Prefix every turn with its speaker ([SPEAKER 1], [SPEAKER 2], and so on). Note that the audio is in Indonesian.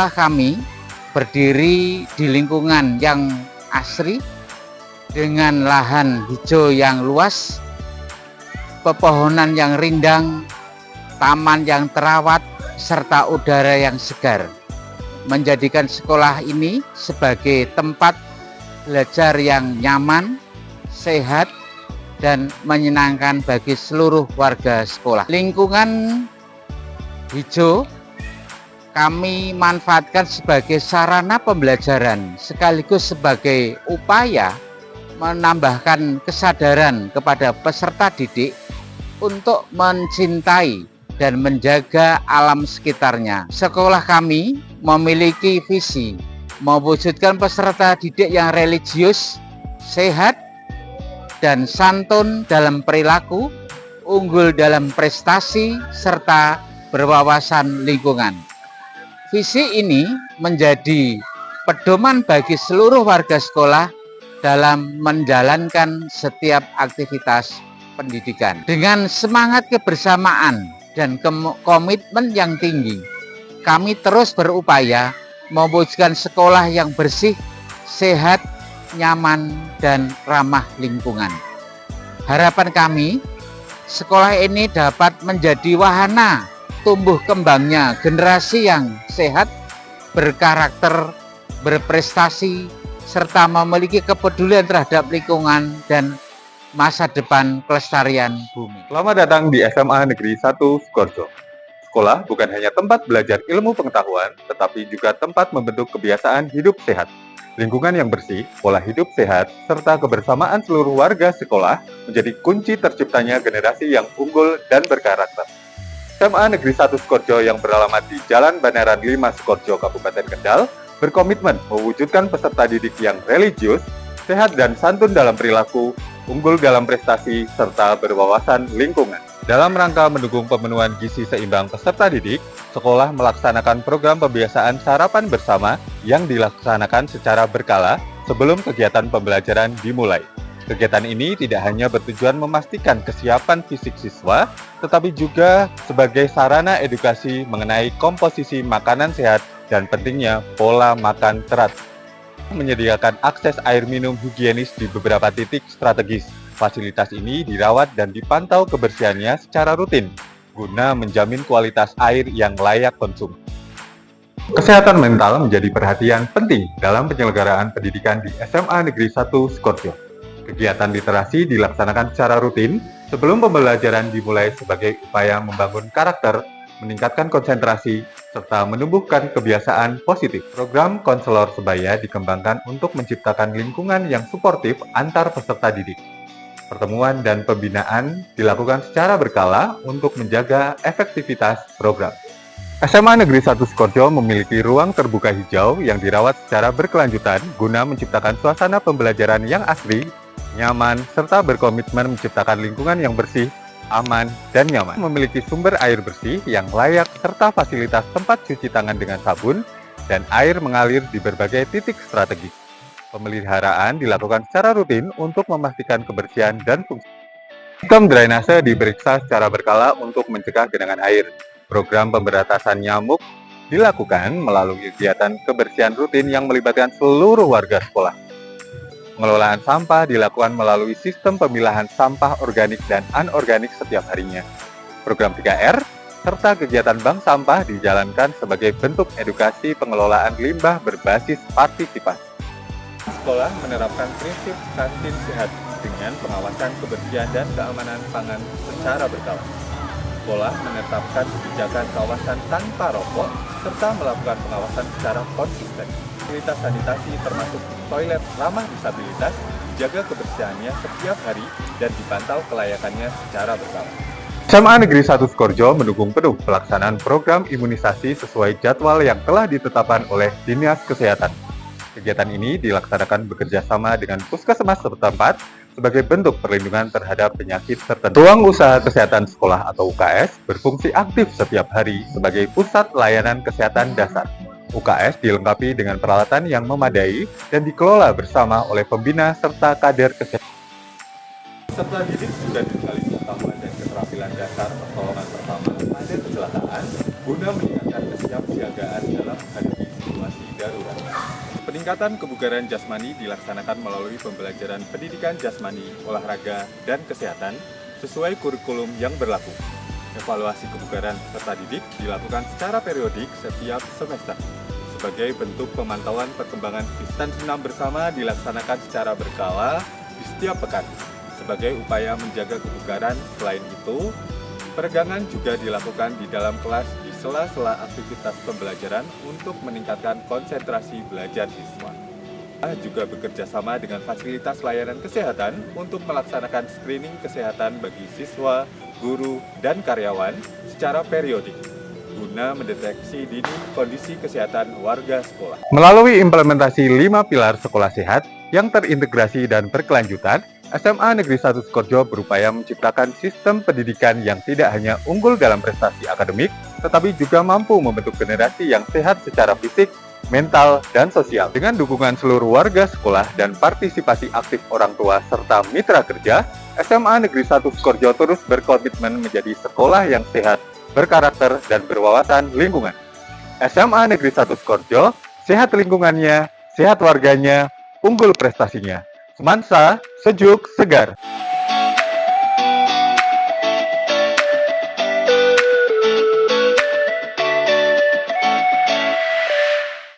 [SPEAKER 1] Sekolah kami berdiri di lingkungan yang asri dengan lahan hijau yang luas, pepohonan yang rindang, taman yang terawat, serta udara yang segar, menjadikan sekolah ini sebagai tempat belajar yang nyaman, sehat, dan menyenangkan bagi seluruh warga sekolah. Lingkungan hijau kami manfaatkan sebagai sarana pembelajaran sekaligus sebagai upaya menambahkan kesadaran kepada peserta didik untuk mencintai dan menjaga alam sekitarnya. Sekolah kami memiliki visi mewujudkan peserta didik yang religius, sehat, dan santun dalam perilaku, unggul dalam prestasi, serta berwawasan lingkungan. Visi ini menjadi pedoman bagi seluruh warga sekolah dalam menjalankan setiap aktivitas pendidikan. Dengan semangat kebersamaan dan komitmen yang tinggi, kami terus berupaya mewujudkan sekolah yang bersih, sehat, nyaman, dan ramah lingkungan. Harapan kami, sekolah ini dapat menjadi wahana tumbuh kembangnya generasi yang sehat, berkarakter, berprestasi, serta memiliki kepedulian terhadap lingkungan dan masa depan kelestarian bumi.
[SPEAKER 2] Selamat datang di SMA Negeri 1 Sukoharjo. Sekolah bukan hanya tempat belajar ilmu pengetahuan, tetapi juga tempat membentuk kebiasaan hidup sehat. Lingkungan yang bersih, pola hidup sehat, serta kebersamaan seluruh warga sekolah menjadi kunci terciptanya generasi yang unggul dan berkarakter. SMA Negeri 1 Sukoharjo yang beralamat di Jalan Banaran 5 Sukoharjo, Kabupaten Kendal, berkomitmen mewujudkan peserta didik yang religius, sehat dan santun dalam perilaku, unggul dalam prestasi, serta berwawasan lingkungan. Dalam rangka mendukung pemenuhan gizi seimbang peserta didik, sekolah melaksanakan program pembiasaan sarapan bersama yang dilaksanakan secara berkala sebelum kegiatan pembelajaran dimulai. Kegiatan ini tidak hanya bertujuan memastikan kesiapan fisik siswa, tetapi juga sebagai sarana edukasi mengenai komposisi makanan sehat dan pentingnya pola makan teratur. Menyediakan akses air minum higienis di beberapa titik strategis. Fasilitas ini dirawat dan dipantau kebersihannya secara rutin, guna menjamin kualitas air yang layak konsumsi. Kesehatan mental menjadi perhatian penting dalam penyelenggaraan pendidikan di SMA Negeri 1 Sukoharjo. Kegiatan literasi dilaksanakan secara rutin sebelum pembelajaran dimulai sebagai upaya membangun karakter, meningkatkan konsentrasi, serta menumbuhkan kebiasaan positif. Program konselor sebaya dikembangkan untuk menciptakan lingkungan yang suportif antar peserta didik. Pertemuan dan pembinaan dilakukan secara berkala untuk menjaga efektivitas program. SMA Negeri 1 Sukoharjo memiliki ruang terbuka hijau yang dirawat secara berkelanjutan guna menciptakan suasana pembelajaran yang asri, nyaman, serta berkomitmen menciptakan lingkungan yang bersih, aman, dan nyaman. Memiliki sumber air bersih yang layak serta fasilitas tempat cuci tangan dengan sabun dan air mengalir di berbagai titik strategis. Pemeliharaan dilakukan secara rutin untuk memastikan kebersihan dan fungsi. Sistem drainase diperiksa secara berkala untuk mencegah genangan air. Program pemberantasan nyamuk dilakukan melalui kegiatan kebersihan rutin yang melibatkan seluruh warga sekolah. Pengelolaan sampah dilakukan melalui sistem pemilahan sampah organik dan anorganik setiap harinya. Program 3R serta kegiatan bank sampah dijalankan sebagai bentuk edukasi pengelolaan limbah berbasis partisipasi. Sekolah menerapkan prinsip kantin sehat dengan pengawasan kebersihan dan keamanan pangan secara berkala. Sekolah menetapkan kebijakan kawasan tanpa rokok serta melakukan pengawasan secara konsisten. Fasilitas sanitasi termasuk toilet ramah disabilitas dijaga kebersihannya setiap hari dan dipantau kelayakannya secara berkala. SMA Negeri 1 Sukoharjo mendukung penuh pelaksanaan program imunisasi sesuai jadwal yang telah ditetapkan oleh Dinas Kesehatan. Kegiatan ini dilaksanakan bekerja sama dengan puskesmas setempat sebagai bentuk perlindungan terhadap penyakit tertentu. Ruang Usaha Kesehatan Sekolah atau UKS berfungsi aktif setiap hari sebagai pusat layanan kesehatan dasar. UKS dilengkapi dengan peralatan yang memadai dan dikelola bersama oleh pembina serta kader kesehatan. Peserta didik juga dibekali pengetahuan dan keterampilan dasar pertolongan pertama pada kecelakaan guna meningkatkan kesiapsiagaan dalam menghadapi Peningkatan kebugaran jasmani dilaksanakan melalui pembelajaran pendidikan jasmani, olahraga, dan kesehatan sesuai kurikulum yang berlaku. Evaluasi kebugaran peserta didik dilakukan secara periodik setiap semester. Sebagai bentuk pemantauan perkembangan fisik dan senam bersama dilaksanakan secara berkala di setiap pekan. Sebagai upaya menjaga kebugaran, selain itu, peregangan juga dilakukan di dalam kelas di sela-sela aktivitas pembelajaran untuk meningkatkan konsentrasi belajar siswa. Juga bekerja sama dengan fasilitas layanan kesehatan untuk melaksanakan screening kesehatan bagi siswa, guru, dan karyawan secara periodik guna mendeteksi dini kondisi kesehatan warga sekolah. Melalui implementasi 5 pilar sekolah sehat yang terintegrasi dan berkelanjutan, SMA Negeri 1 Sukoharjo berupaya menciptakan sistem pendidikan yang tidak hanya unggul dalam prestasi akademik, tetapi juga mampu membentuk generasi yang sehat secara fisik, mental, dan sosial. Dengan dukungan seluruh warga sekolah dan partisipasi aktif orang tua serta mitra kerja, SMA Negeri 1 Sukoharjo terus berkomitmen menjadi sekolah yang sehat, berkarakter, dan berwawasan lingkungan. SMA Negeri 1 Sukoharjo, sehat lingkungannya, sehat warganya, unggul prestasinya. Semansa, sejuk, segar.